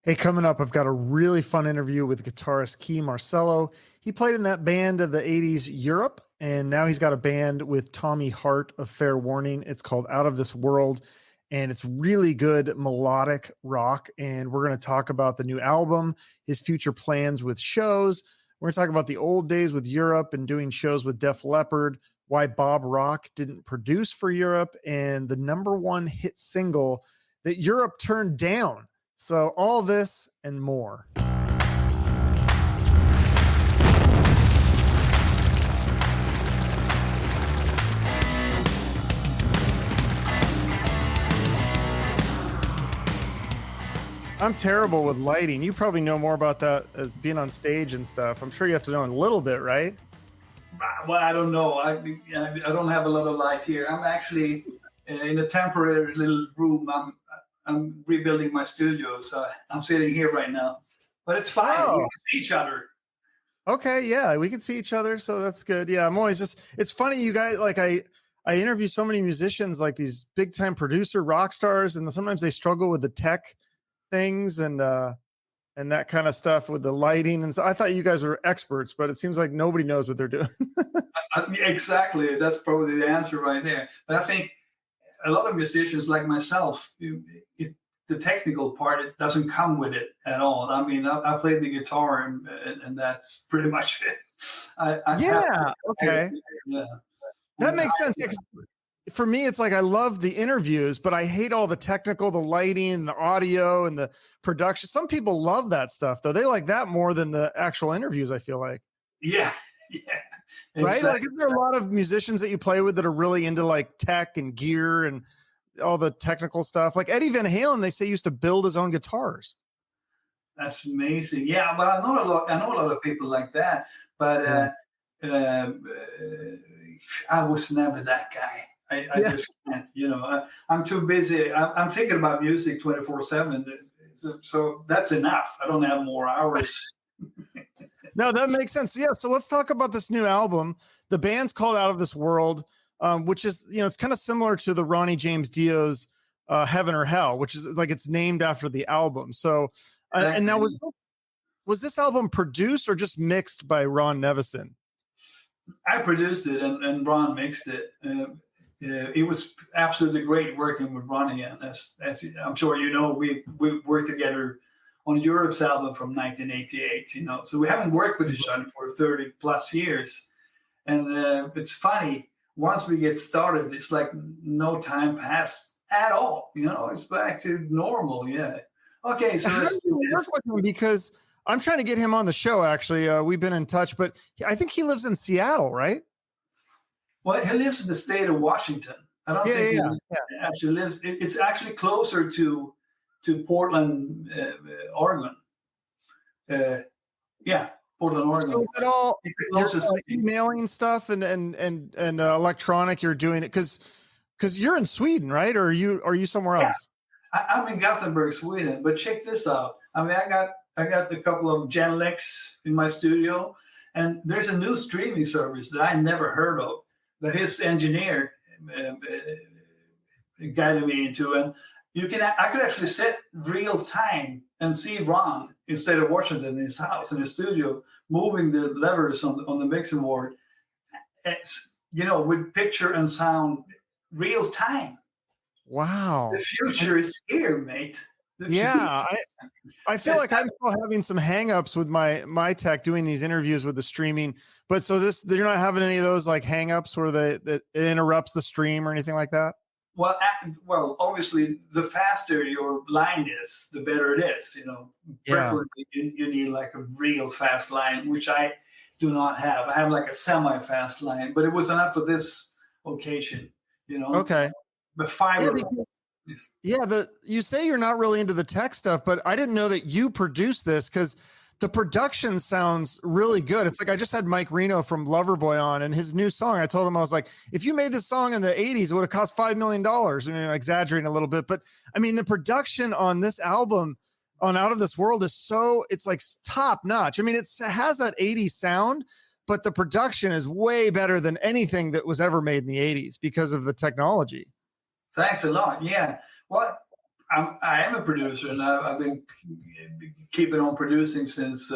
Hey, coming up, I've got a really fun interview with guitarist Kee Marcello. He played in that band of the 80s, Europe, and now he's got a band with Tommy Hart of Fair Warning. It's called Out of This World, and it's really good melodic rock. And we're going to talk about the new album, his future plans with shows. We're going to talk about the old days with Europe and doing shows with Def Leppard, why Bob Rock didn't produce for Europe, and the #1 hit single that Europe turned down. So all this and more. I'm terrible with lighting. You probably know more about that as being on stage and stuff. I'm sure you have to know a little bit, right? Well, I don't know. I don't have a lot of light here. I'm actually in a temporary little room. I'm rebuilding my studio, so I'm sitting here right now. But it's fine. Oh. We can see each other. Okay, yeah, we can see each other, so that's good. Yeah, I'm always just, it's funny, you guys, like I interview so many musicians, like these big time producer rock stars, and sometimes they struggle with the tech things and that kind of stuff with the lighting. And so I thought you guys were experts, but it seems like nobody knows what they're doing. Exactly. That's probably the answer right there. But I think a lot of musicians like myself, the technical part, it doesn't come with it at all. I mean, I played the guitar and that's pretty much it. Okay. Yeah. That makes sense. For me, it's like I love the interviews, but I hate all the technical, the lighting, and the audio, and the production. Some people love that stuff, though. They like that more than the actual interviews, I feel like. Yeah. Right? Exactly. Like, is there a lot of musicians that you play with that are really into like tech and gear and all the technical stuff? Like Eddie Van Halen, they say used to build his own guitars. That's amazing. Yeah, but I know a lot of people like that, but I was never that guy. I just can't, I'm too busy. I'm thinking about music 24/7. So that's enough. I don't have more hours. No, that makes sense. Yeah. So let's talk about this new album. The band's called Out of This World, which is, it's kind of similar to the Ronnie James Dio's Heaven or Hell, which is like, it's named after the album. So, and now was this album produced or just mixed by Ron Nevison? I produced it and Ron mixed it. It was absolutely great working with Ronnie. And as I'm sure you know, we worked together on Europe's album from 1988. So we haven't worked with each other for 30 plus years. And it's funny, once we get started, it's like no time passed at all. It's back to normal. Yeah. Okay. So how do you work with him? Because I'm trying to get him on the show. Actually, we've been in touch, but I think he lives in Seattle, right? Well, he lives in the state of Washington. I don't think he actually lives. It's actually closer to Portland, Oregon. Portland, Oregon. So is it all it's the closest emailing stuff and electronic? You're doing it because you're in Sweden, right? Or are you somewhere else? I'm in Gothenburg, Sweden. But check this out. I mean, I got a couple of Genelecs in my studio, and there's a new streaming service that I never heard of that his engineer guided me into, and I could actually set real time and see Ron instead of Washington in his house, in his studio, moving the levers on the mixing board. It's, with picture and sound, real time. Wow. The future is here, mate. Yeah. I feel like I'm still having some hangups with my tech doing these interviews with the streaming, but so you're not having any of those like hangups where that it interrupts the stream or anything like that? Well, obviously, the faster your line is, the better it is. Preferably you need like a real fast line, which I do not have. I have like a semi-fast line, but it was enough for this occasion. Okay. The fiber. You say you're not really into the tech stuff, but I didn't know that you produced this because the production sounds really good. It's like I just had Mike Reno from Loverboy on, and his new song, I told him, I was like, if you made this song in the 80s, it would have cost $5 million. I mean, I'm exaggerating a little bit, but I mean, the production on this album on Out of This World is it's like top notch. I mean, it has that 80s sound, but the production is way better than anything that was ever made in the 80s because of the technology. Thanks a lot. Yeah. Well, I am a producer, and I've been keeping on producing since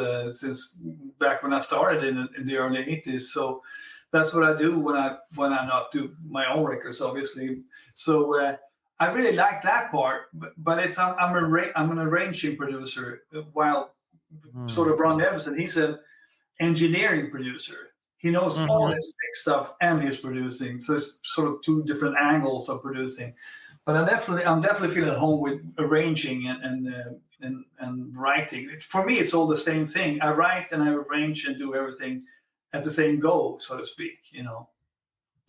back when I started in the early '80s. So that's what I do when I not do my own records, obviously. So I really like that part, but it's I'm an arranging producer, while sort of Ron Nevison, he's an engineering producer. He knows all his big stuff and he's producing. So it's sort of two different angles of producing. But I'm definitely feeling at home with arranging and writing. For me, it's all the same thing. I write and I arrange and do everything at the same go, so to speak.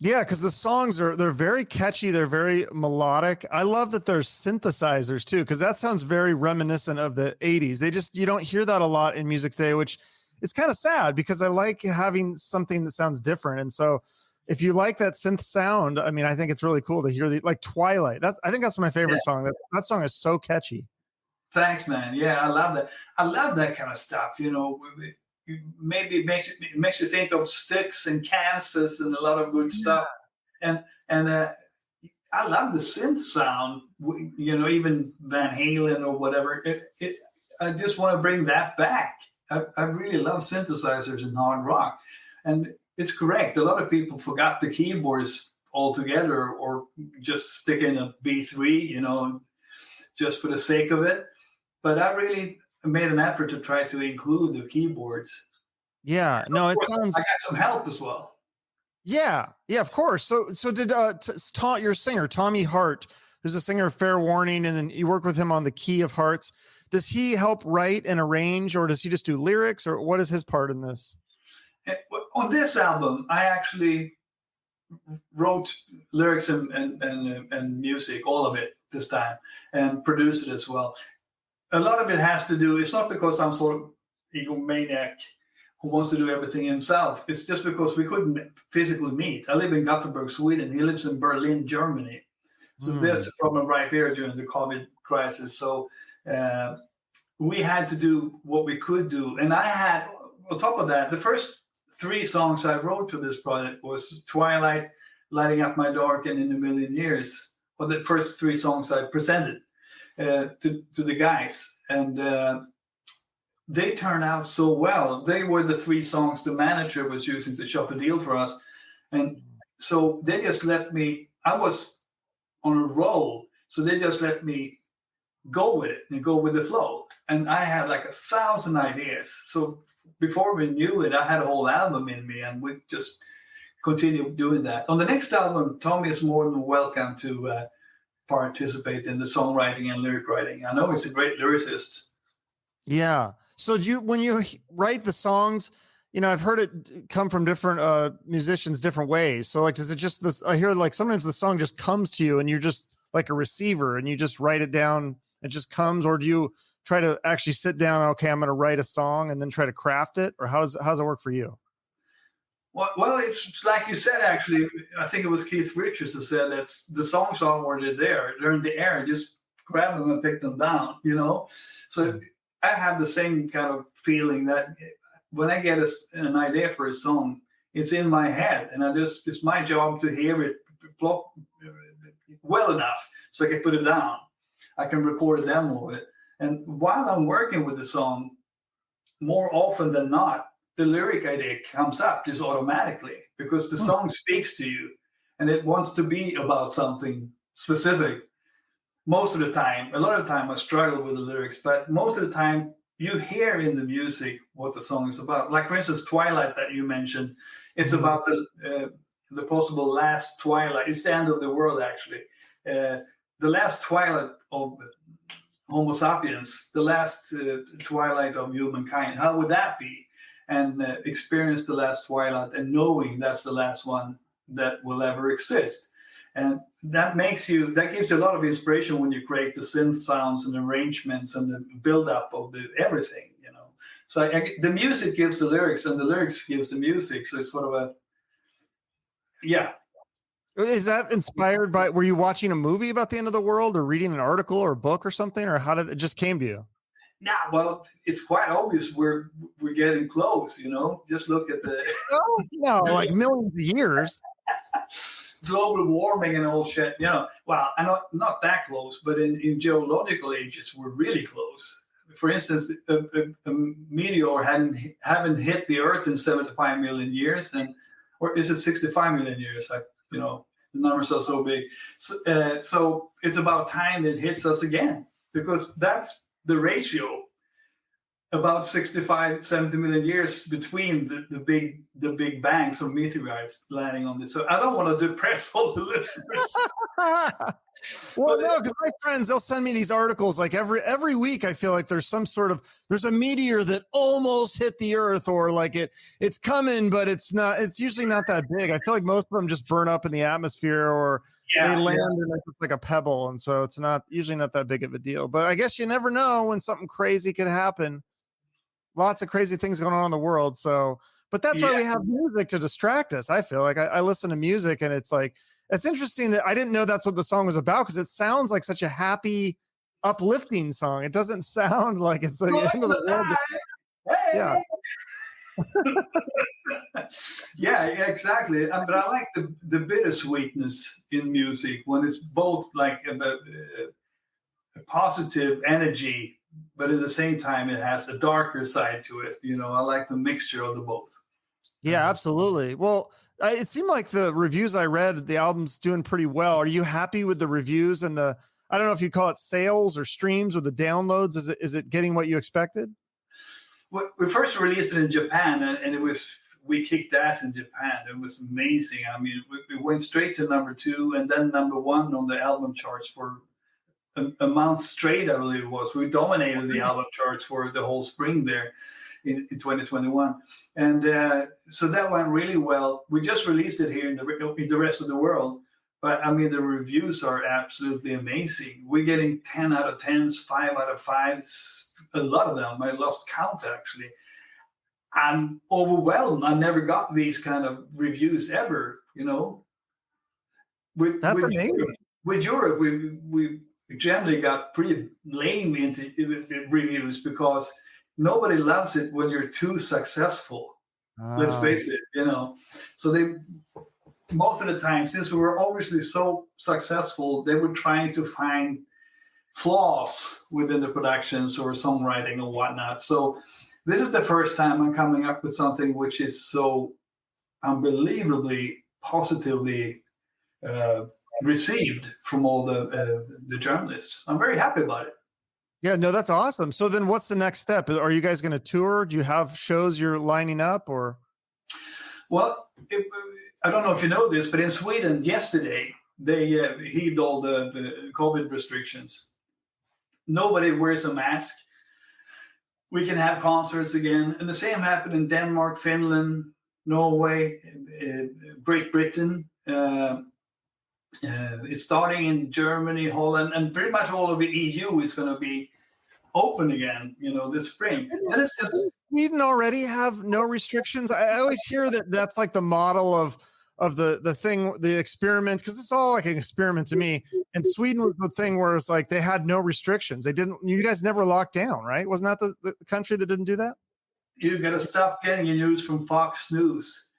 Yeah, because the songs they're very catchy. They're very melodic. I love that there's synthesizers too, because that sounds very reminiscent of the '80s. You don't hear that a lot in music today, which it's kind of sad because I like having something that sounds different. And so if you like that synth sound, I mean, I think it's really cool to hear like Twilight. I think that's my favorite song. That song is so catchy. Thanks, man. Yeah, I love that. I love that kind of stuff. Maybe it makes you think of Styx and Kansas and a lot of good stuff. And I love the synth sound. Even Van Halen or whatever. I just want to bring that back. I really love synthesizers in hard rock, and it's correct. A lot of people forgot the keyboards altogether, or just stick in a B3, just for the sake of it. But I really made an effort to try to include the keyboards. Yeah, no, it sounds. I got some help as well. Yeah, of course. So did your singer Tommy Hart, who's a singer of Fair Warning, and then you work with him on the Key of Hearts. Does he help write and arrange, or does he just do lyrics, or what is his part in this? On this album, I actually wrote lyrics and music, all of it this time, and produced it as well. A lot of it has to do, it's not because I'm sort of egomaniac who wants to do everything himself. It's just because we couldn't physically meet. I live in Gothenburg, Sweden. He lives in Berlin, Germany. So there's a problem right there during the COVID crisis. So we had to do what we could do. And I had, on top of that, the first 3 songs I wrote for this project was Twilight, Lighting Up My Dark, and In a Million Years. Or the first 3 songs I presented to the guys. And they turned out so well. They were the 3 songs the manager was using to shop a deal for us. And so they just let me, I was on a roll. So they just let me go with it and go with the flow. And I had like 1,000 ideas. So before we knew it, I had a whole album in me, and we just continued doing that. On the next album, Tommy is more than welcome to participate in the songwriting and lyric writing. I know he's a great lyricist. Yeah. So when you write the songs, I've heard it come from different musicians different ways. So like, is it just this? I hear like sometimes the song just comes to you and you're just like a receiver and you just write it down. It just comes, or do you try to actually sit down? Okay, I'm going to write a song and then try to craft it, or how's it work for you? Well, it's like you said. Actually, I think it was Keith Richards who said that the songs are already there. They're in the air. Just grab them and pick them down. So I have the same kind of feeling that when I get an idea for a song, it's in my head, and it's my job to hear it well enough so I can put it down. I can record a demo of it. And while I'm working with the song, more often than not, the lyric idea comes up just automatically because the song speaks to you and it wants to be about something specific. Most of the time, a lot of the time I struggle with the lyrics, but most of the time you hear in the music what the song is about. Like, for instance, Twilight that you mentioned, it's about the possible last twilight. It's the end of the world, actually. The last twilight of Homo sapiens, the last twilight of humankind. How would that be? And experience the last twilight and knowing that's the last one that will ever exist. And that gives you a lot of inspiration when you create the synth sounds and arrangements and the build-up of everything, So the music gives the lyrics and the lyrics gives the music. So it's sort of Is that inspired by, were you watching a movie about the end of the world or reading an article or a book or something, or how did it just came to you? Nah, well, it's quite obvious we're getting close, Just look at the... Oh, no, like millions of years. global warming and all shit, well, I know not that close, but in geological ages, we're really close. For instance, a meteor haven't hit the Earth in 75 million years, or is it 65 million years? The numbers are so big. So it's about time it hits us again, because that's the ratio. About 65, 70 million years between the big bangs of meteorites landing on this. So I don't want to depress all the listeners. Well, no, because my friends, they'll send me these articles like every week. I feel like there's a meteor that almost hit the Earth, or like it's coming, but it's not. It's usually not that big. I feel like most of them just burn up in the atmosphere, or they land in like a pebble, and so it's usually not that big of a deal. But I guess you never know when something crazy could happen. Lots of crazy things going on in the world. So, but that's why we have music to distract us. I feel like I listen to music, and it's like, it's interesting that I didn't know that's what the song was about, because it sounds like such a happy, uplifting song. It doesn't sound like it's the end of the world. Hey. Yeah, exactly. But I like the bittersweetness in music, when it's both like a positive energy, but at the same time it has a darker side to it. I like the mixture of the both. Yeah, absolutely. Well, it seemed like the reviews I read, the album's doing pretty well. Are you happy with the reviews and I don't know if you call it sales or streams or the downloads? Is it getting what you expected? We first released it in Japan, and we kicked ass in Japan. It was amazing. I mean, we went straight to number 2 and then number 1 on the album charts for a month straight, I believe it was. We dominated the album charts for the whole spring there in 2021. And so that went really well. We just released it here in the rest of the world. But I mean, the reviews are absolutely amazing. We're getting 10 out of 10s, 5 out of 5s, a lot of them. I lost count, actually. I'm overwhelmed. I never got these kind of reviews ever, That's amazing. With Europe, we generally got pretty lame reviews, because nobody loves it when you're too successful. Let's face it, So most of the time, since we were obviously so successful, they were trying to find flaws within the productions or songwriting or whatnot. So this is the first time I'm coming up with something which is so unbelievably positively received from all the journalists. I'm very happy about it. Yeah, no, that's awesome. So then what's the next step? Are you guys going to tour? Do you have shows you're lining up, or? Well, I don't know if you know this, but in Sweden yesterday, they heaved all the COVID restrictions. Nobody wears a mask. We can have concerts again. And the same happened in Denmark, Finland, Norway, Great Britain. It's starting in Germany, Holland, and pretty much all of the EU is going to be open again, this spring. And it's just, Sweden already have no restrictions. I always hear that that's like the model of the thing, the experiment, because it's all like an experiment to me. And Sweden was the thing where it's like they had no restrictions. You guys never locked down, right? Wasn't that the country that didn't do that? You got to stop getting your news from Fox News.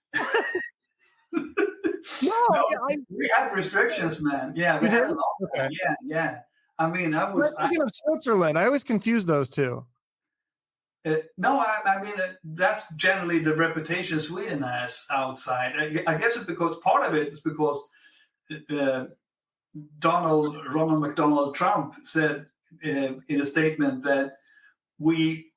We had restrictions, man. Yeah, we had a lot. Okay. Yeah. I mean, I'm thinking of Switzerland. I always confuse those two. No, I mean, that's generally the reputation Sweden has outside. I guess it's because part of it is because Ronald McDonald Trump said in a statement that we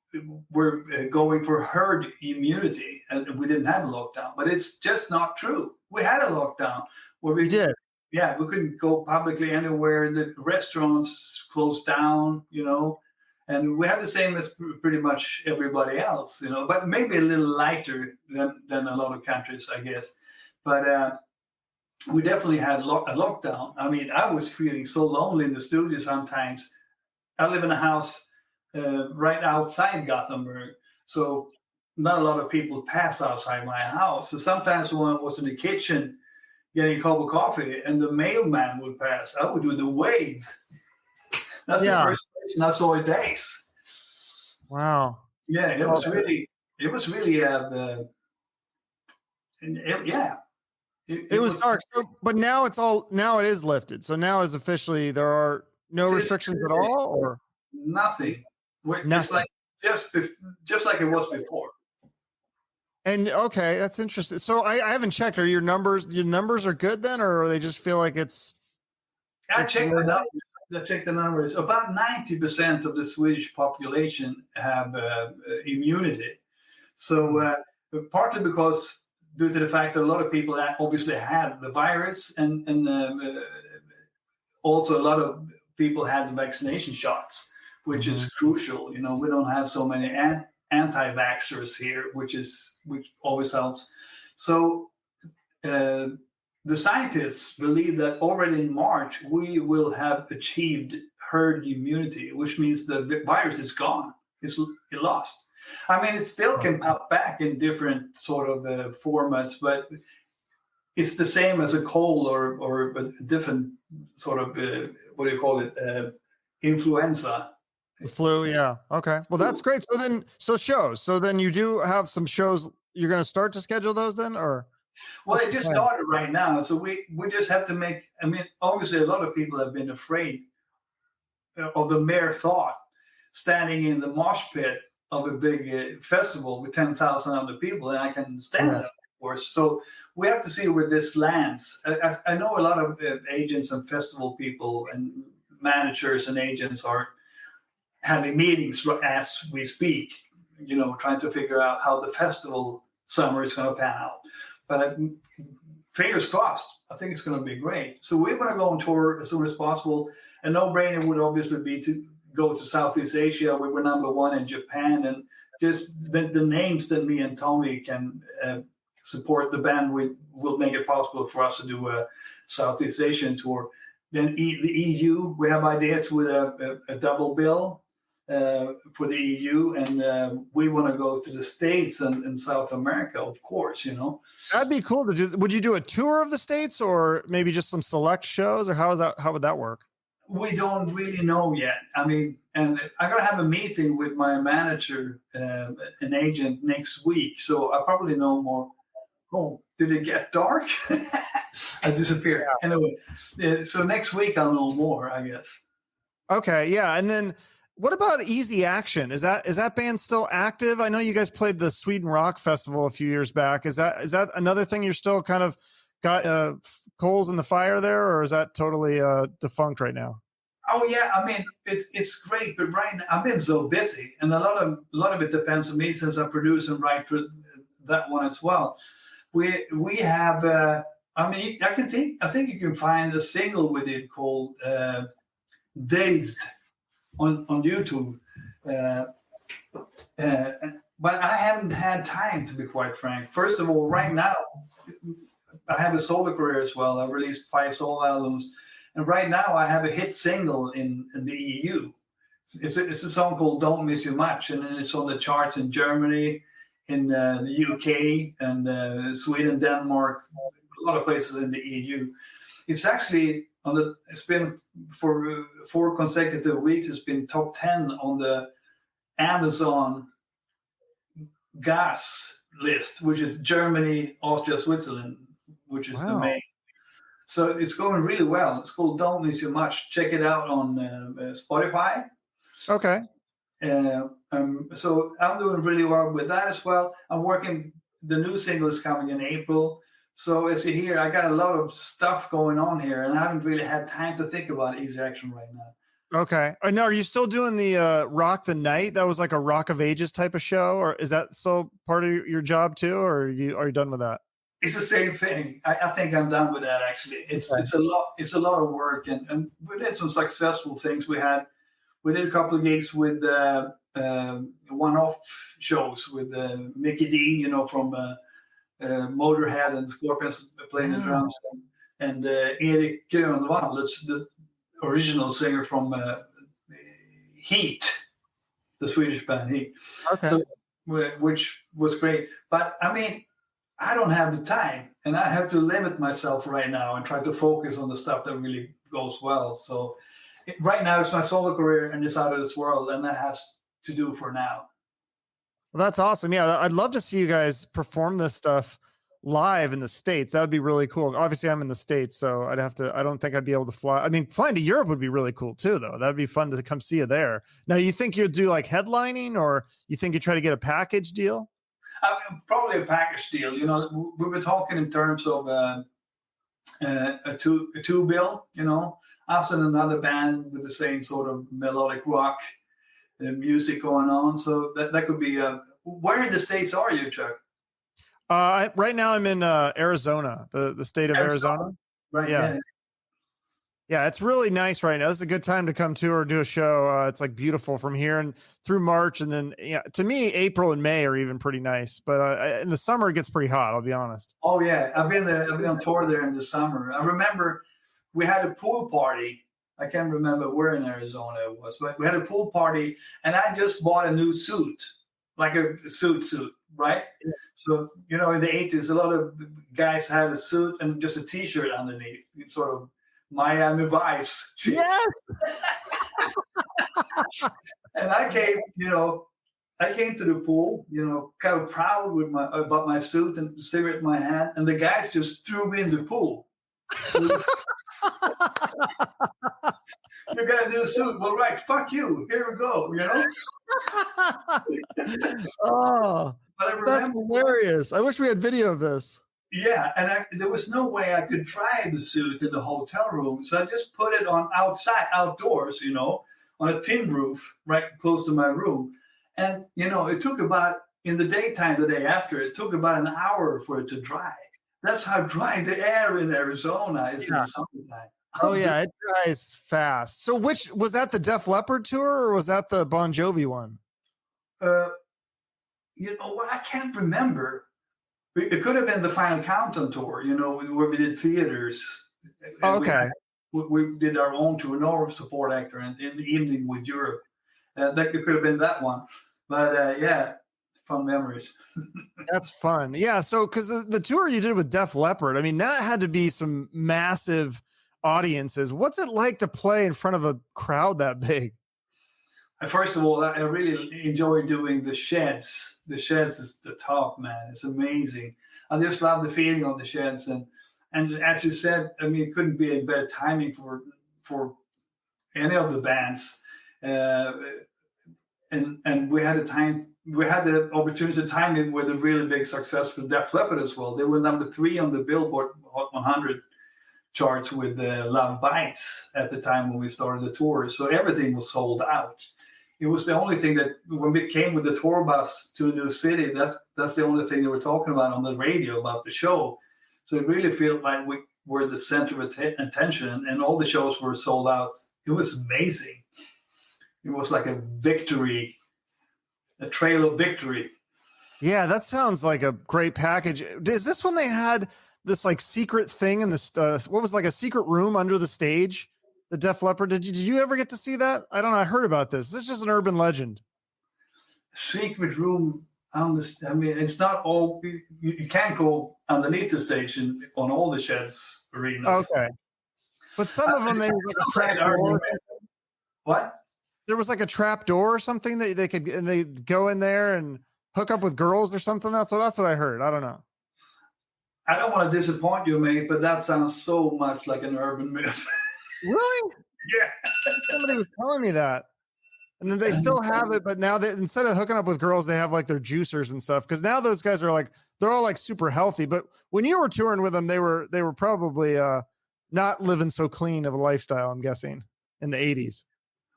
were going for herd immunity and we didn't have a lockdown. But it's just not true. We had a lockdown where we did. Yeah, we couldn't go publicly anywhere. The restaurants closed down, and we had the same as pretty much everybody else, but maybe a little lighter than a lot of countries, I guess. But we definitely had a lockdown. I mean, I was feeling so lonely in the studio sometimes. I live in a house right outside Gothenburg, so not a lot of people pass outside my house. So sometimes when I was in the kitchen getting a cup of coffee and the mailman would pass, I would do the wave. That's the first person I saw in days. Wow. Yeah, it was really It was dark. So, but now now it is lifted. So now is officially, there are no restrictions at all, or nothing. It's nothing. like just like it was before. And okay, that's interesting. So I haven't checked. Are your numbers are good then, or they just feel like it's? I checked the numbers. I checked the numbers. About 90% of the Swedish population have immunity. So partly because due to the fact that a lot of people obviously had the virus, and also a lot of people had the vaccination shots, which is crucial. You know, we don't have so many anti-vaxxers here, which always helps. So the scientists believe that already in March we will have achieved herd immunity, which means the virus is gone. It lost. I mean, it still can pop back in different sort of formats, but it's the same as a cold or a different sort of what do you call it? Influenza. The flu, yeah. Okay. Well, that's great. So shows. So then you do have some shows. You're going to start to schedule those then, or? Well, it just started right now, so we just have to make. I mean, obviously, a lot of people have been afraid of the mere thought standing in the mosh pit of a big festival with 10,000 other people, and I can stand that, of course. So we have to see where this lands. I know a lot of agents and festival people and managers and agents are having meetings as we speak, you know, trying to figure out how the festival summer is going to pan out. But fingers crossed, I think it's going to be great. So we're going to go on tour as soon as possible. A no-brainer would obviously be to go to Southeast Asia. We were #1 in Japan, and just the names that me and Tommy can support the band with will make it possible for us to do a Southeast Asian tour. Then the EU, we have ideas with a double bill for the EU, and we want to go to the States and South America, of course, you know. That'd be cool to do. Would you do a tour of the States, or maybe just some select shows, or how would that work? We don't really know yet. I mean, and I'm going to have a meeting with my manager, an agent, next week. So I probably know more. Oh, did it get dark? I disappeared. Yeah. Anyway, so next week I'll know more, I guess. Okay, yeah. And then what about Easy Action? Is that band still active? I know you guys played the Sweden Rock Festival a few years back. Is that another thing you're still kind of got coals in the fire there, or is that totally defunct right now? Oh yeah, I mean it's great, but right now I've been so busy, and a lot of it depends on me since I produce and write for that one as well. We have I mean I think you can find a single with it called Dazed on YouTube, but I haven't had time, to be quite frank. First of all, right now I have a solo career as well. I've released 5 solo albums, and right now I have a hit single in the EU. It's a song called "Don't Miss You Much," and it's on the charts in Germany, in the UK, and Sweden, Denmark, a lot of places in the EU. It's actually it's been for 4 consecutive weeks. It's been top 10 on the Amazon gas list, which is Germany, Austria, Switzerland, which is the main. So it's going really well. It's called "Don't Miss You Much." Check it out on Spotify. Okay. So I'm doing really well with that as well. I'm working. The new single is coming in April. So as you hear, I got a lot of stuff going on here, and I haven't really had time to think about Easy Action right now. Okay. Now, are you still doing the Rock the Night? That was like a Rock of Ages type of show, or is that still part of your job too, or are you done with that? It's the same thing. I think I'm done with that. Actually, it's a lot of work, and we did some successful things. We did a couple of gigs with one-off shows with Mickey D, you know, from Motorhead and Scorpions playing the drums, and Erik Grönvall, the original singer from Heat, the Swedish band Heat. Okay. So, which was great. But I mean, I don't have the time, and I have to limit myself right now and try to focus on the stuff that really goes well. So right now it's my solo career, and it's out of this world, and that has to do for now. Well, that's awesome. Yeah, I'd love to see you guys perform this stuff live in the States. That would be really cool. Obviously, I'm in the States, so I don't think I'd be able to fly. I mean, flying to Europe would be really cool too, though. That'd be fun to come see you there. Now, you think you'll do like headlining, or you think you try to get a package deal? Probably a package deal. You know, we were talking in terms of a two bill. You know, us and another band with the same sort of melodic rock music going on. So that could be. Where in the States are you, Chuck? Right now I'm in Arizona, the state of Arizona. Right. Yeah. Yeah, it's really nice right now. This is a good time to come to or do a show. It's like beautiful from here and through March, and then to me, April and May are even pretty nice. But in the summer, it gets pretty hot. I'll be honest. Oh yeah, I've been there. I've been on tour there in the summer. I remember we had a pool party. I can't remember where in Arizona it was, but we had a pool party, and I just bought a new suit, like a suit, right? Yeah. So in the 80s, a lot of guys had a suit and just a T-shirt underneath, sort of Miami Vice. Yes. And I came to the pool, kind of proud about my suit and cigarette in my hand, and the guys just threw me in the pool. You got a new suit. Well, right, fuck you. Here we go. Oh, that's hilarious. I wish we had video of this. Yeah, and there was no way I could dry the suit in the hotel room, so I just put it on outdoors, on a tin roof right close to my room. And, it took about, in the daytime the day after, it took about an hour for it to dry. That's how dry the air in Arizona is in the summertime. Oh, yeah, it dries fast. So which, was that the Def Leppard tour, or was that the Bon Jovi one? You know what? I can't remember. It could have been the Final Countdown tour, where we did theaters. Okay. We did our own tour, no support actor, and in the evening with Europe. That could have been that one. But yeah, fun memories. That's fun. Yeah. So, because the tour you did with Def Leppard, I mean, that had to be some massive audiences. What's it like to play in front of a crowd that big? First of all, I really enjoy doing the sheds. The sheds is the top, man. It's amazing. I just love the feeling of the sheds. And as you said, I mean, it couldn't be a better timing for any of the bands. And we had the opportunity to time it with a really big success for Def Leppard as well. They were number 3 on the Billboard Hot 100 charts with Love Bites at the time when we started the tour. So everything was sold out. It was the only thing that when we came with the tour bus to a new city, that's the only thing they were talking about on the radio about the show. So it really felt like we were the center of attention, and all the shows were sold out. It was amazing. It was like a victory, a trail of victory. Yeah, that sounds like a great package. Is this when they had this like secret thing in this, what was like a secret room under the stage? The Def Leppard. Did you ever get to see that? I don't know. I heard about this. This is just an urban legend. Secret room. I mean, it's not all. You can't go underneath the station on all the sheds arenas. Okay, but some of them there was like a trap door. What? There was like a trap door or something that they go in there and hook up with girls or something. That's what I heard. I don't know. I don't want to disappoint you, mate, but that sounds so much like an urban myth. Really? Yeah. Somebody was telling me that. And then they still have it, but now that instead of hooking up with girls, they have like their juicers and stuff. Because now those guys are like, they're all like super healthy. But when you were touring with them, they were probably not living so clean of a lifestyle, I'm guessing, in the 80s.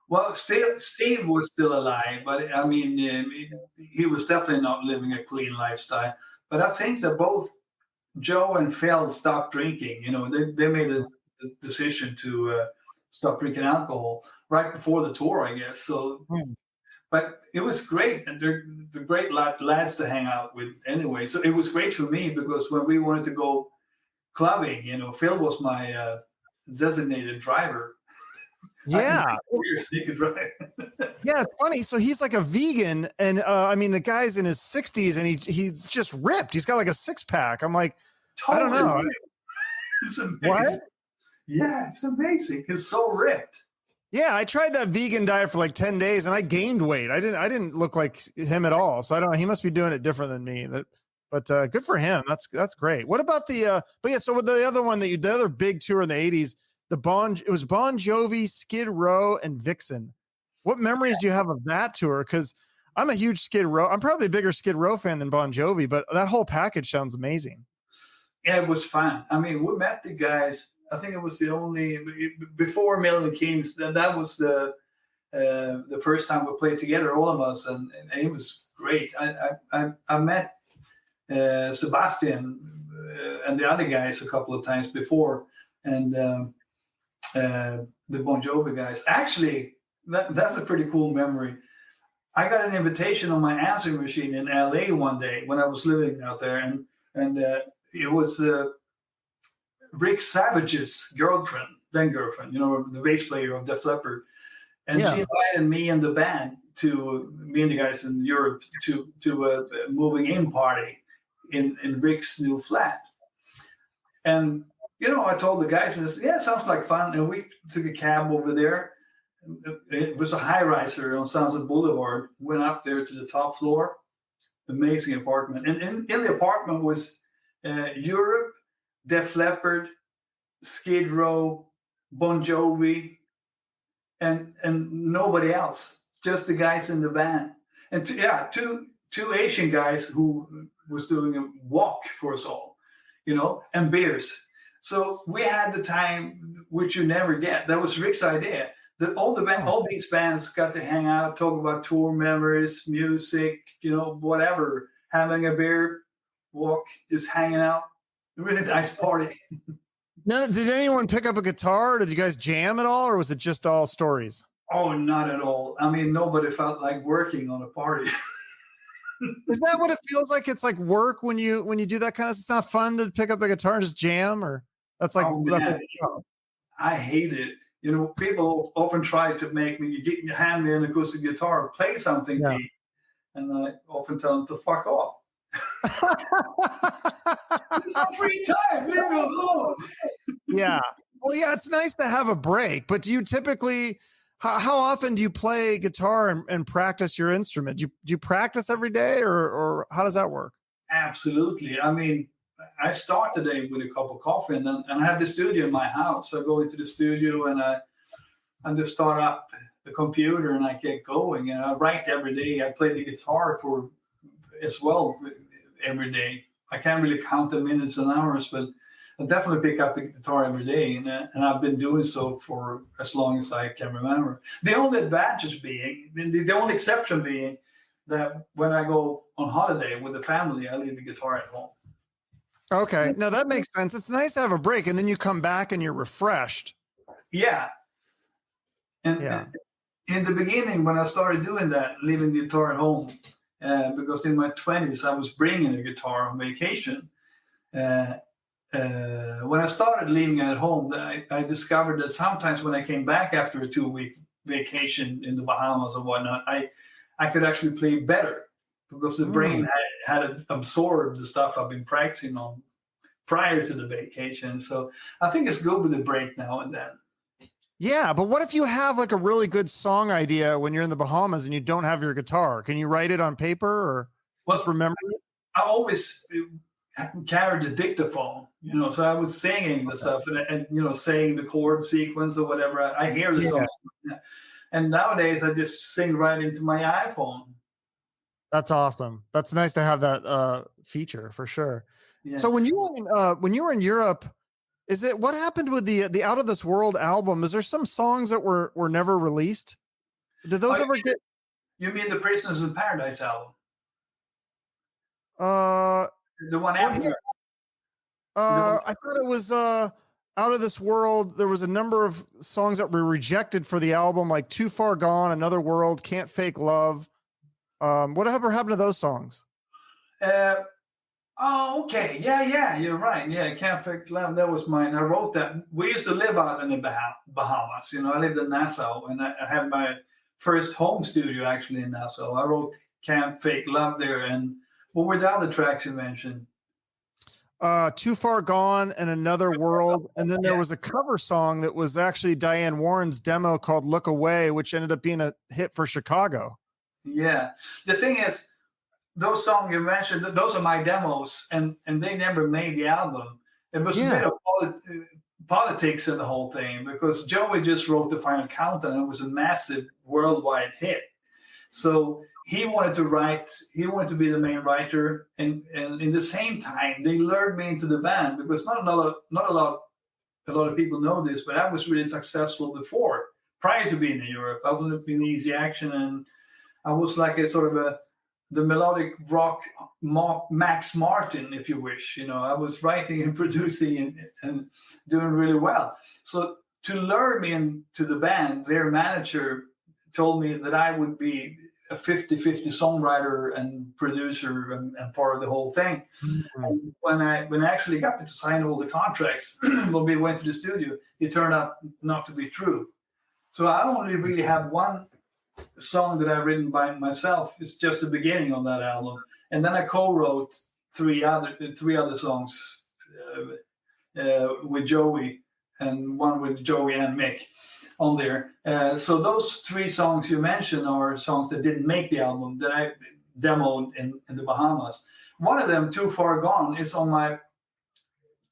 Well, Steve was still alive, but I mean, he was definitely not living a clean lifestyle. But I think that both Joe and Phil stopped drinking. They made the decision to stop drinking alcohol right before the tour, I guess. So, but it was great, and they're great lads to hang out with anyway. So it was great for me because when we wanted to go clubbing, Phil was my designated driver. Yeah. Yeah, it's funny. So he's like a vegan, and I mean, the guy's in his 60s, and he's just ripped. He's got like a 6-pack. I'm like, totally. I don't know. It's amazing. What? Yeah, it's amazing. He's so ripped. Yeah, I tried that vegan diet for like 10 days, and I gained weight. I didn't look like him at all. So I don't know. He must be doing it different than me. But good for him. That's great. What about but yeah, so with the other one the other big tour in the 80s, it was Bon Jovi, Skid Row, and Vixen. What memories do you have of that tour? Because I'm a huge Skid Row. I'm probably a bigger Skid Row fan than Bon Jovi, but that whole package sounds amazing. Yeah, it was fun. I mean, we met the guys. I think it was the only before Million Kings. That was the first time we played together, all of us, and it was great. I met Sebastian and the other guys a couple of times before, and the Bon Jovi guys. Actually, that's a pretty cool memory. I got an invitation on my answering machine in LA one day when I was living out there, and it was Rick Savage's girlfriend, you know, the bass player of Def Leppard. And she invited me and the band me and the guys in Europe to a moving in party in Rick's new flat. And, you know, I told the guys, and I said, yeah, sounds like fun. And we took a cab over there. It was a high riser on Sunset Boulevard. Went up there to the top floor. Amazing apartment. And in the apartment was Europe, Def Leppard, Skid Row, Bon Jovi, and nobody else. Just the guys in the band. And two Asian guys who was doing a walk for us all, you know, and beers. So we had the time which you never get. That was Rick's idea. That all these bands got to hang out, talk about tour memories, music, you know, whatever, having a beer, walk, just hanging out. A really nice party. No, did anyone pick up a guitar? Did you guys jam at all, or was it just all stories? Oh, not at all. I mean, nobody felt like working on a party. Is that what it feels like? It's like work when you do that kind of. It's not fun to pick up the guitar and just jam, or that's like I hate it. You know, people often try to make me hand me an acoustic guitar, play something deep, and I often tell them to fuck off. It's my free time. Leave me alone. Yeah. Well, yeah, it's nice to have a break, but do you typically? How often do you play guitar and practice your instrument? Do you practice every day, or how does that work? Absolutely. I mean, I start the day with a cup of coffee, and I have the studio in my house. I go into the studio and I just start up the computer and I get going. And I write every day. I play the guitar as well every day. I can't really count the minutes and hours, but I definitely pick up the guitar every day, and I've been doing so for as long as I can remember. The only advantage being, the only exception being, that when I go on holiday with the family, I leave the guitar at home. Okay, no, that makes sense. It's nice to have a break, and then you come back and you're refreshed. Yeah. And in the beginning, when I started doing that, leaving the guitar at home, because in my 20s, I was bringing a guitar on vacation. When I started leaving at home, I discovered that sometimes when I came back after a 2-week vacation in the Bahamas and whatnot, I could actually play better because the brain had absorbed the stuff I've been practicing on prior to the vacation. So I think it's good with a break now and then. Yeah, but what if you have like a really good song idea when you're in the Bahamas and you don't have your guitar? Can you write it on paper or just remember it? I always carried the dictaphone, you know, so I was singing the stuff and you know, saying the chord sequence or whatever. I hear the songs. And nowadays I just sing right into my iPhone. That's awesome. That's nice to have that feature for sure. Yeah. So when you were in Europe, what happened with the Out of This World album? Is there some songs that were never released? Did those ever get? You mean the Prisoners in Paradise album? The one after. I thought it was Out of This World. There was a number of songs that were rejected for the album, like Too Far Gone, Another World, Can't Fake Love. Whatever happened to those songs? Oh, okay. Yeah, you're right. Yeah, Can't Fake Love. That was mine. I wrote that. We used to live out in the Bahamas. You know, I lived in Nassau, and I had my first home studio actually in Nassau. I wrote Can't Fake Love there. And what were the other tracks you mentioned? Too Far Gone and Another World. And then there was a cover song that was actually Diane Warren's demo called Look Away, which ended up being a hit for Chicago. Yeah. The thing is, those songs you mentioned, those are my demos, and they never made the album. It was a bit of politics in the whole thing, because Joey just wrote the Final Countdown, and it was a massive worldwide hit. So he wanted to be the main writer, and in the same time, they lured me into the band, because not a lot of people know this, but I was really successful before, prior to being in Europe. I was in Easy Action, and I was like a sort of the melodic rock Max Martin, if you wish. I was writing and producing and doing really well. So to lure me into the band, their manager told me that I would be a 50-50 songwriter and producer and part of the whole thing. Mm-hmm. And when I actually got to sign all the contracts, when we went to the studio, it turned out not to be true. So I only really have one song that I've written by myself. It's just the beginning on that album, and then I co-wrote three other songs with Joey, and one with Joey and Mick on there. So those three songs you mentioned are songs that didn't make the album, that I demoed in the Bahamas. One of them, Too Far Gone, is on my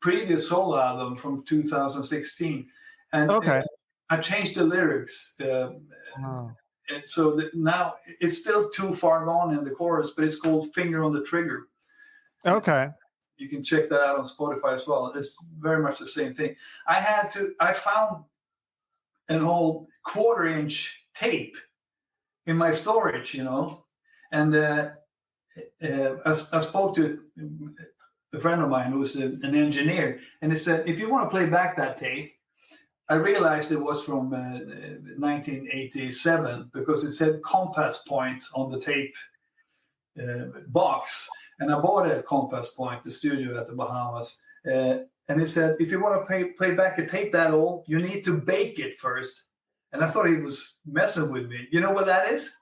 previous solo album from 2016, and I changed the lyrics. And so now it's still Too Far Gone in the chorus, but it's called Finger on the Trigger. Okay. You can check that out on Spotify as well. It's very much the same thing. I found an old 1/4-inch tape in my storage, and I spoke to a friend of mine who's an engineer, and he said, if you want to play back that tape, I realized it was from 1987, because it said Compass Point on the tape box. And I bought a Compass Point, the studio at the Bahamas. And he said, if you want to play back a tape that old, you need to bake it first. And I thought he was messing with me. You know what that is?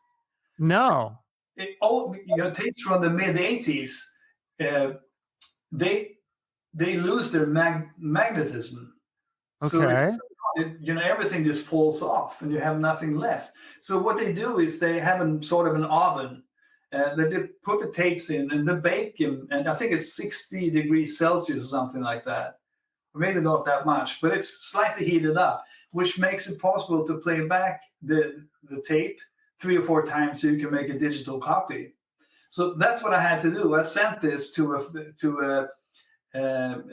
No. Tapes from the mid-'80s, they lose their magnetism. Okay. So everything just falls off and you have nothing left. So what they do is they have sort of an oven. They put the tapes in and they bake them, and I think it's 60 degrees Celsius or something like that. Maybe not that much, but it's slightly heated up, which makes it possible to play back the tape 3 or 4 times so you can make a digital copy. So that's what I had to do. I sent this to a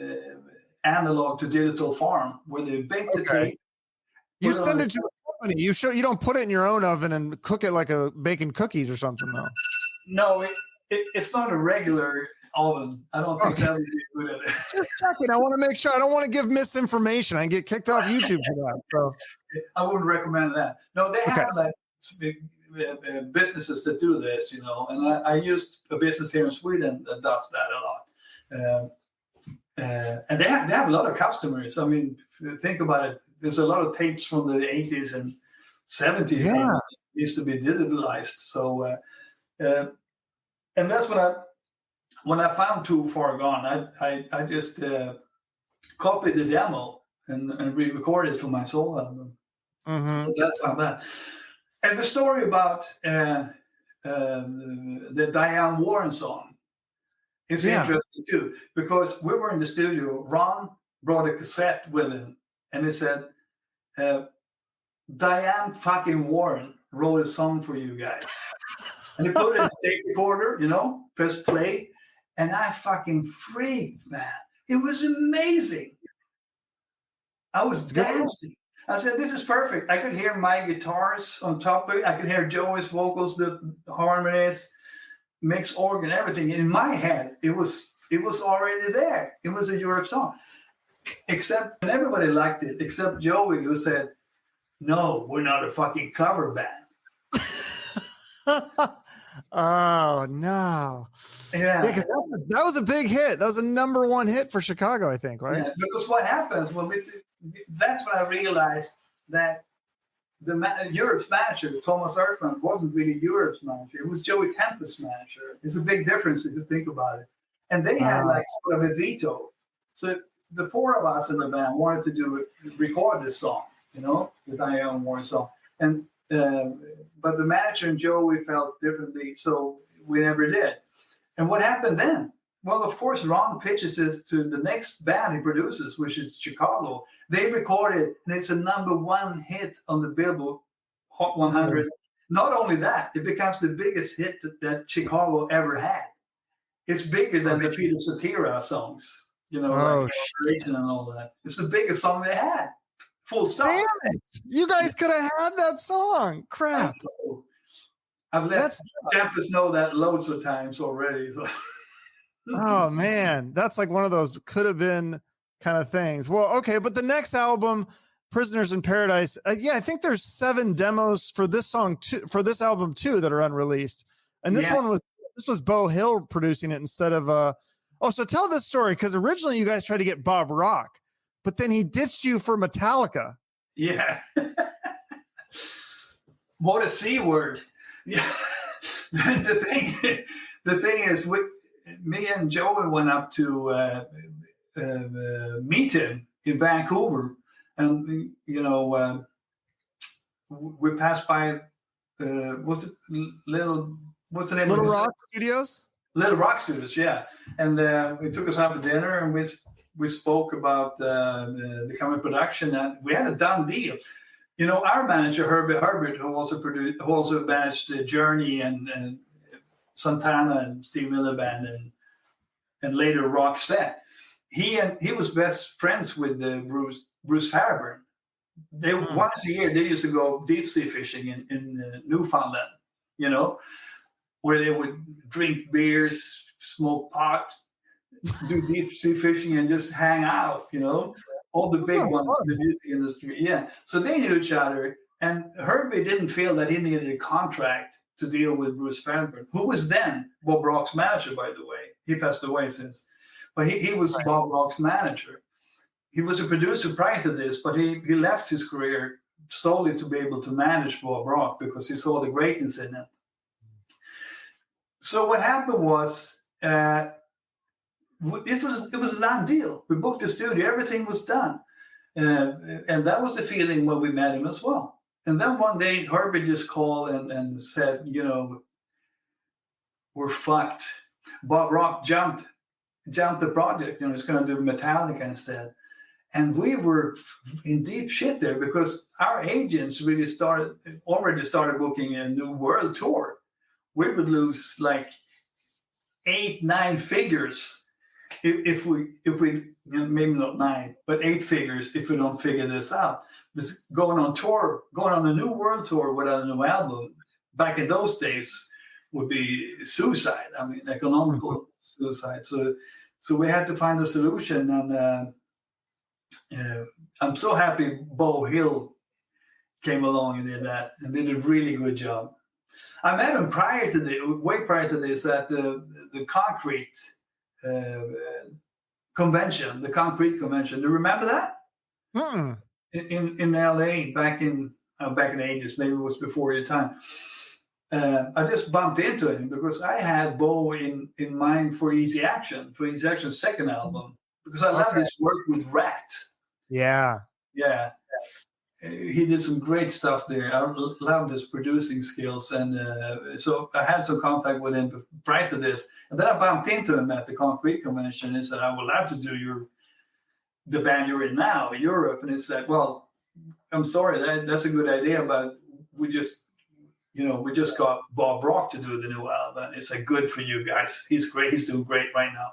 analog to digital farm where they bake the tape. You send it to a company. You don't put it in your own oven and cook it like baking cookies or something, though. No, it's not a regular oven. I don't think that would be good at it. Just checking. I want to make sure. I don't want to give misinformation. I get kicked off YouTube for that. So I wouldn't recommend that. No, they have like businesses that do this, and I used a business here in Sweden that does that a lot. And they have a lot of customers. I mean, think about it. There's a lot of tapes from the 80s and 70s that used to be digitalized. So, and that's when I found Too Far Gone, I just copied the demo and re-recorded it for my solo album. Mm-hmm. So that's how that. And the story about the Diane Warren song, it's interesting too, because we were in the studio. Ron brought a cassette with him, and he said, Diane fucking Warren wrote a song for you guys. And he put it in a tape recorder, press play, and I fucking freaked, man. It was amazing. I was dancing. I said, this is perfect. I could hear my guitars on top of it. I could hear Joey's vocals, the harmonies, mix organ, everything. In my head, it was already there. It was a Europe song. And everybody liked it, except Joey, who said, no, we're not a fucking cover band. Oh, no. Yeah, because that was a big hit. That was a #1 hit for Chicago, I think, right? Yeah, because what happens that's when I realized that Europe's manager, Thomas Ertman, wasn't really Europe's manager. It was Joey Tempest's manager. It's a big difference if you think about it. And they had like sort of a veto. So the 4 of us in the band wanted to record this song, the Diane Warren song. And but the manager and Joey felt differently, so we never did. And what happened then? Well, of course, Ron pitches this to the next band he produces, which is Chicago. They record it, and it's a #1 hit on the Billboard Hot 100. Not only that, it becomes the biggest hit that Chicago ever had. It's bigger than the Peter Cetera songs, like Operation and all that. It's the biggest song they had. Full stop. Damn it! You guys could have had that song. Crap. I've let Jeffers know that loads of times already. So. Oh man, that's like one of those could have been kind of things. Well, okay, but the next album, Prisoners in Paradise, I think there's 7 demos for this song too, for this album too, that are unreleased. And this was Beau Hill producing it instead of so tell this story, because originally you guys tried to get Bob Rock, but then he ditched you for Metallica. Yeah. What a C word. Yeah. The thing is, me and Joey went up to meet him in Vancouver, and we passed by. What's the name? Little Rock Studios. Little Rock Studios, yeah. And he took us out to dinner, and we spoke about the coming production, and we had a done deal. Our manager Herbert, who also managed Journey and Santana and Steve Miller Band and later Roxette. He was best friends with Bruce Fairbairn. They once a year they used to go deep sea fishing in Newfoundland, where they would drink beers, smoke pot, do deep sea fishing, and just hang out. All the big ones in the music industry. Yeah, so they knew each other, and Herbie didn't feel that he needed a contract to deal with Bruce Fairbairn, who was then Bob Rock's manager, by the way. He passed away since. But he was Bob Rock's manager. He was a producer prior to this, but he left his career solely to be able to manage Bob Rock because he saw the greatness in him. So what happened was, it was a done deal. We booked the studio, everything was done. And that was the feeling when we met him as well. And then one day, Herbie just called and said, we're fucked. Bob Rock jumped the project. He's going to do Metallica instead. And we were in deep shit there because our agents already started booking a new world tour. We would lose like 8-9 figures if we maybe not 9, but 8 figures if we don't figure this out. Because going on a new world tour without a new album back in those days would be suicide. I mean, economical suicide. So we had to find a solution, and I'm so happy Beau Hill came along and did that and did a really good job. I met him way prior to this at the Concrete convention, the Concrete convention. Do you remember that? Mm-mm. In LA back in the ages, maybe it was before your time. I just bumped into him because I had Beau in mind for Easy Action's second album, because I love his work with Rat. Yeah. He did some great stuff there. I loved his producing skills, and so I had some contact with him prior to this. And then I bumped into him at the Concrete convention and said, "I would love to do the band you're in now, Europe." And he said, "Well, I'm sorry, that's a good idea, but we just got Bob Rock to do the new album. It's like, good for you guys. He's great. He's doing great right now.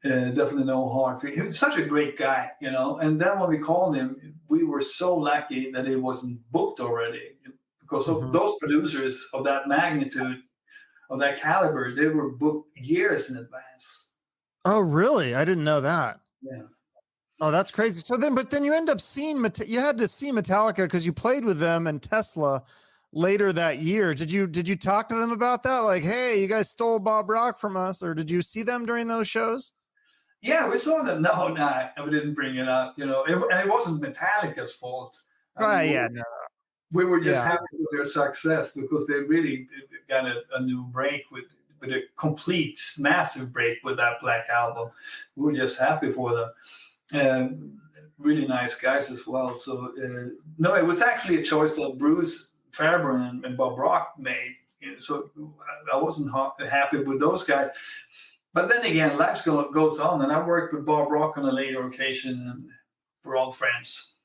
Definitely no hard feelings. He was such a great guy, And then when we called him, we were so lucky that he wasn't booked already, because of those producers of that magnitude, of that caliber, they were booked years in advance. Oh, really? I didn't know that. Yeah. Oh, that's crazy. So then you end up seeing you had to see Metallica because you played with them and Tesla later that year. Did you talk to them about that? Like, hey, you guys stole Bob Rock from us, or did you see them during those shows? Yeah, we saw them. No, we didn't bring it up. And it wasn't Metallica's fault. We were just happy with their success because they really got a new break with a complete, massive break with that Black Album. We were just happy for them. Really nice guys as well. So no, it was actually a choice that Bruce Fairbairn and Bob Rock made. So I wasn't happy with those guys. But then again, life goes on, and I worked with Bob Rock on a later occasion, and we're all friends.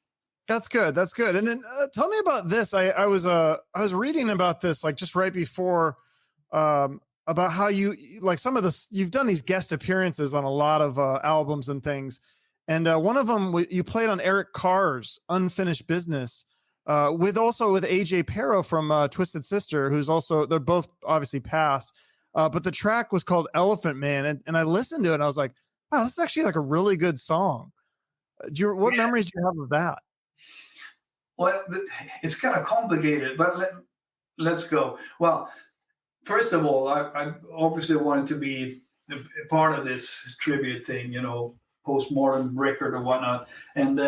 That's good. That's good. And then tell me about this. I was reading about this like just right before, about how you like some of this. You've done these guest appearances on a lot of albums and things, and one of them you played on Eric Carr's Unfinished Business, with AJ Pero from Twisted Sister, who's also, they're both obviously passed. But the track was called Elephant Man, and I listened to it and I was like, wow, this is actually like a really good song. What memories do you have of that? Well, it's kind of complicated, but let's go. Well, first of all, I obviously wanted to be a part of this tribute thing, postmortem record or whatnot. And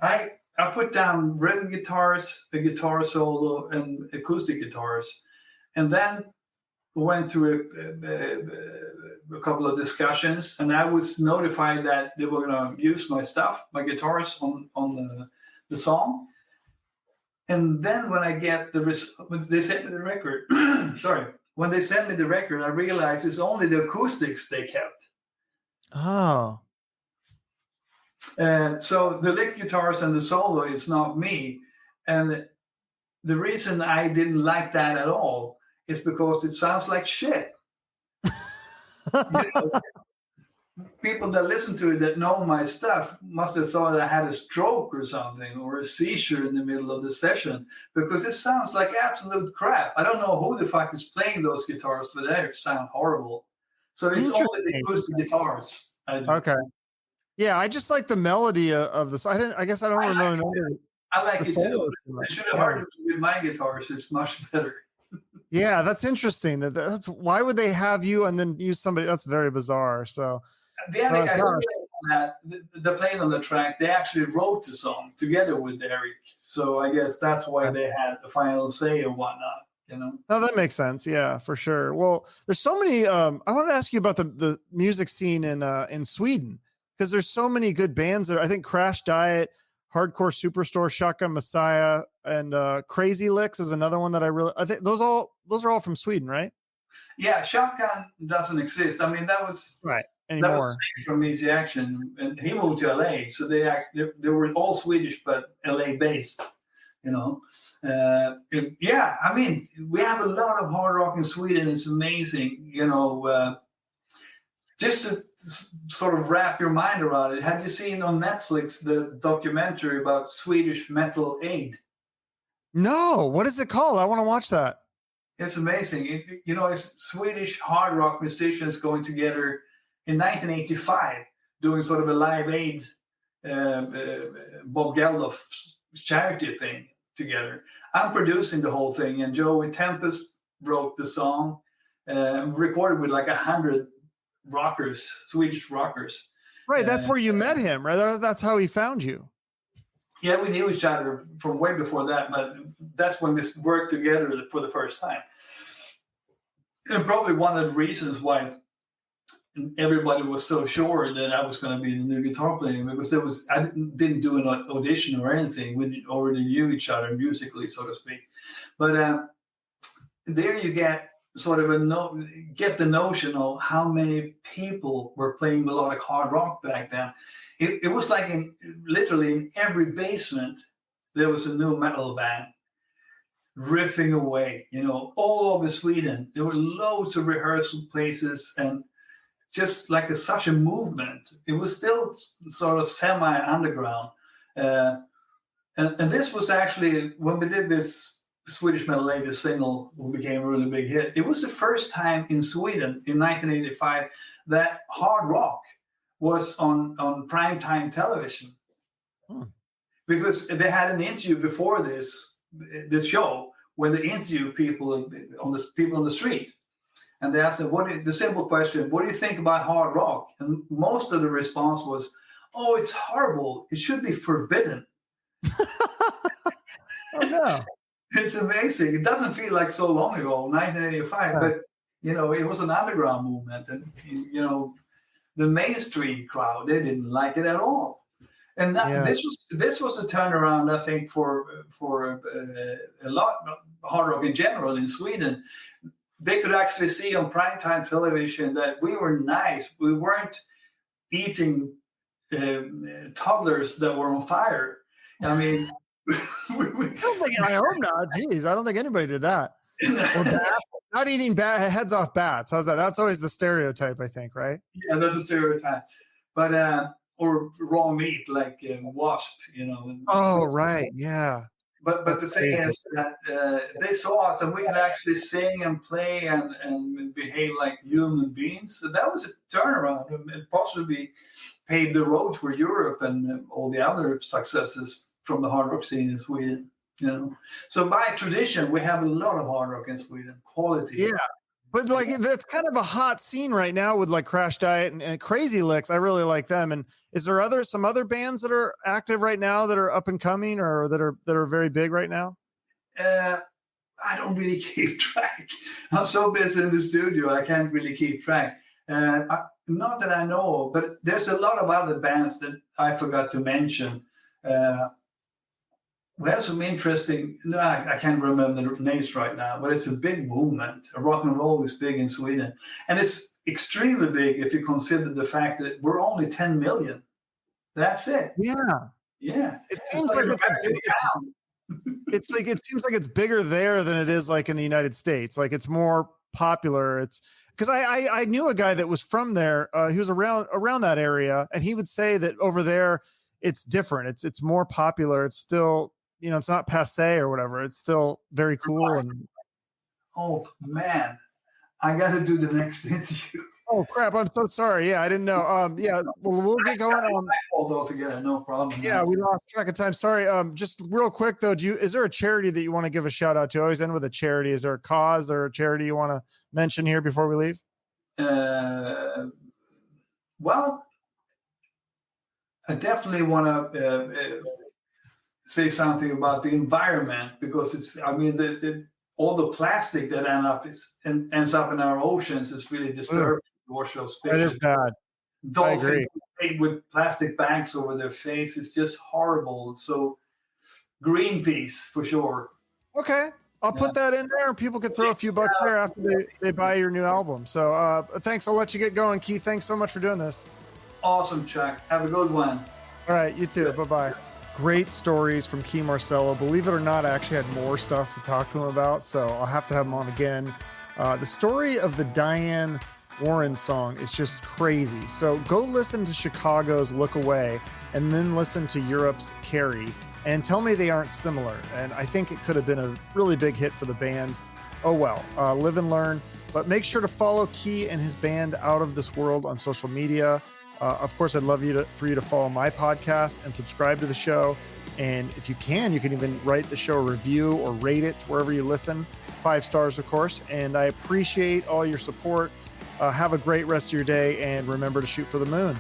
I put down rhythm guitars, a guitar solo, and acoustic guitars. And then we went through a couple of discussions, and I was notified that they were going to use my stuff, my guitars on the song. And then when I get when they sent me the record, when they sent me the record, I realized it's only the acoustics they kept. Oh. So the lick guitars and the solo, it's not me. And the reason I didn't like that at all is because it sounds like shit. People that listen to it that know my stuff must have thought I had a stroke or something, or a seizure in the middle of the session, because it sounds like absolute crap. I don't know who the fuck is playing those guitars, but they sound horrible. So it's only the acoustic guitars. Okay. Yeah, I just like the melody of this. I guess I don't really know. I like it too. I should have heard it with my guitars. It's much better. Yeah, that's interesting. That's why would they have you and then use somebody? That's very bizarre. So the other guys that played on the track, they actually wrote the song together with Eric. So I guess that's why they had the final say and whatnot. No, that makes sense. Yeah, for sure. Well, there's so many. I want to ask you about the music scene in Sweden, because there's so many good bands there. I think Crash Diet, Hardcore Superstore, Shotgun Messiah, and Crazy Licks is another one that I think those are all from Sweden, right? Yeah, Shotgun doesn't exist. I mean, that was right anymore. That was from Easy Action, and he moved to LA, so they were all Swedish but LA based. Yeah, I mean, we have a lot of hard rock in Sweden. It's amazing, just to sort of wrap your mind around it. Have you seen on Netflix the documentary about Swedish Metal Aid? No, what is it called? I want to watch that. It's amazing. It's Swedish hard rock musicians going together in 1985, doing sort of a Live Aid, Bob Geldof charity thing together. I'm producing the whole thing, and Joey Tempest wrote the song, recorded with like 100 rockers, Swedish rockers. Right, that's where you met him, right? That's how he found you. Yeah, we knew each other from way before that, but that's when we worked together for the first time. And probably one of the reasons why everybody was so sure that I was going to be the new guitar player, because I didn't do an audition or anything. We already knew each other musically, so to speak. But there you get sort of get the notion of how many people were playing melodic hard rock back then. It was like literally in every basement there was a new metal band riffing away, all over Sweden. There were loads of rehearsal places, and just like such a movement. It was still sort of semi-underground. And this was actually, when we did this Swedish Metal Aid single, who became a really big hit, it was the first time in Sweden in 1985 that hard rock was on primetime television. Because they had an interview before this show where they interviewed people on the street. And they asked them, the simple question, what do you think about hard rock? And most of the response was, oh, it's horrible. It should be forbidden. Oh, no. It's amazing. It doesn't feel like so long ago, 1985, but, it was an underground movement. And, the mainstream crowd, they didn't like it at all. And Yeah. this was a turnaround, I think, for a lot of hard rock in general in Sweden. They could actually see on primetime television that we were nice. We weren't eating toddlers that were on fire. I mean, I hope not. Jeez, I don't think anybody did that. Or not eating heads off bats. How's that? That's always the stereotype, I think, right? Yeah, that's a stereotype. But or raw meat like wasp, you know. Oh, right. Yeah. But That's the thing crazy. is that they saw us and we could actually sing and play and behave like human beings. So that was a turnaround. It possibly paved the road for Europe and all the other successes from the hard rock scene in Sweden. You know, so by tradition we have a lot of hard rock in Sweden, quality. Yeah. But like that's kind of a hot scene right now with like Crash Diet and Crazy Licks. I really like them. And is there some other bands that are active right now that are up and coming or that are very big right now? I don't really keep track. I'm so busy in the studio, I can't really keep track. Not that I know, but there's a lot of other bands that I forgot to mention. We have some interesting, no, I can't remember the names right now, but it's a big movement. Rock and roll is big in Sweden. And it's extremely big if you consider the fact that we're only 10 million. That's it. Yeah. Yeah. It seems like it seems like it's bigger there than it is like in the United States. Like it's more popular. It's because I knew a guy that was from there. He was around that area, and he would say that over there it's different. It's more popular. It's still, you know, it's not passe or whatever. It's still very cool. And oh man, I got to do the next interview. Oh crap! I'm so sorry. Yeah, I didn't know. Yeah, well, we'll get going. All together, no problem. Yeah, we lost track of time. Sorry. Just real quick though, is there a charity that you want to give a shout out to? I always end with a charity. Is there a cause or a charity you want to mention here before we leave? Well, I definitely want to say something about the environment because it's. I mean, all the plastic that ends up in our oceans is really disturbing. Wash those That is bad. Dolphins with plastic bags over their face. It's just horrible. So Greenpeace for sure. Okay. I'll put that in there. People can throw a few bucks there after they buy your new album. So thanks. I'll let you get going, Kee. Thanks so much for doing this. Awesome, Chuck. Have a good one. All right. You too. Bye-bye. Great stories from Kee Marcello. Believe it or not, I actually had more stuff to talk to him about, so I'll have to have him on again. The story of the Diane Warren song is just crazy. So go listen to Chicago's Look Away and then listen to Europe's Carry and tell me they aren't similar. And I think it could have been a really big hit for the band. Oh well, live and learn. But make sure to follow Kee and his band Out of This World on social media. Of course, I'd love for you to follow my podcast and subscribe to the show. And if you can even write the show a review or rate it wherever you listen. 5 stars, of course. And I appreciate all your support. Have a great rest of your day and remember to shoot for the moon.